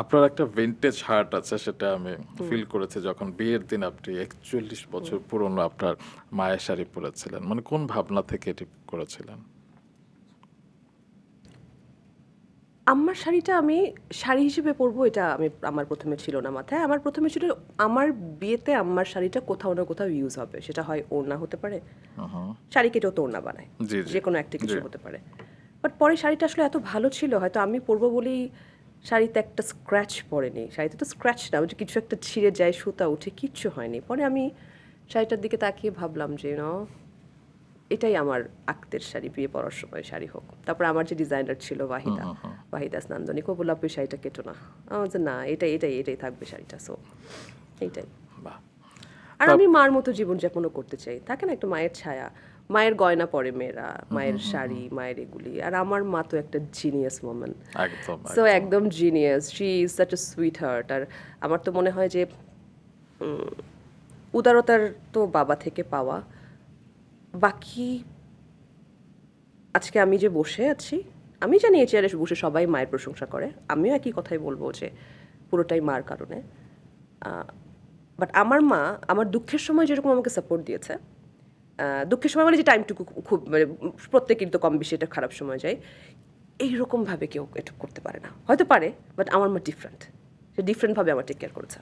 আপনার একটা vintage heart আছে, সেটা আমি ফিল করেছি যখন বিয়ের দিন আপনি ৪১ বছর পুরনো আপনার মায়ের শাড়ি পরেছিলেন। মানে কোন ভাবনা থেকে এটি করেছিলেন? আমার শাড়িটা আমি শাড়ি হিসেবে পরবো এটা আমার প্রথমে ছিল না মাথায়। আমার প্রথমে ছিল আমার বিয়েতে আমার শাড়িটা কোথাও না কোথাও ইউজ হবে। সেটা হয় ওড়না হতে পারে, শাড়ি কেটেও তো ওড়না বানায়, জি, জি, যে কোনো একটা জি। কিছু হতে পারে। বাট পরে শাড়িটা আসলে এত ভালো ছিল, হয়তো আমি পরবো বলেই শাড়িতে একটা স্ক্র্যাচ পড়েনি। শাড়িতে তো স্ক্র্যাচ না, ওই যে কিছু একটা ছিঁড়ে যায়, সুতা উঠে, কিচ্ছু হয়নি। পরে আমি শাড়িটার দিকে তাকিয়ে ভাবলাম যে এটাই আমার আক্তের শাড়ি, বিয়ে পরার সময় শাড়ি হোক। তারপর আমার যে ডিজাইনার ছিল ওয়াহিদা স্নান্দনিক, ও বললো আপনি শাড়িটা কেটো না। আমার যে না, এটাই থাকবে শাড়িটা। সো এইটাই। বাহ! আর তা আমি মার মতো জীবনযাপনও করতে চাই। থাকে না একটা মায়ের ছায়া, মায়ের গয়না পরে মেয়েরা, মায়ের শাড়ি, মায়ের এগুলি। আর আমার মা তো একটা জিনিয়াস ওম্যান। একদম, সো একদম। একদম genius, she is such a sweetheart. আর আমার তো মনে হয় যে উদারতার তো বাবা থেকে পাওয়া। বাকি আজকে আমি যে বসে আছি, আমি জানি এই চেয়ারে বসে সবাই মায়ের প্রশংসা করে, আমিও একই কথাই বলবো যে পুরোটাই মার কারণে। বাট আমার মা আমার দুঃখের সময় যেরকম আমাকে সাপোর্ট দিয়েছে, দুঃখের সময় মানে যে টাইমটুকু খুব মানে প্রত্যেকেরই তো কম বেশি এটা খারাপ সময় যায়, এইরকমভাবে কেউ এটা করতে পারে না। হয়তো পারে, বাট আমার মা ডিফারেন্ট। সে ডিফারেন্টভাবে আমার টেক কেয়ার করেছে।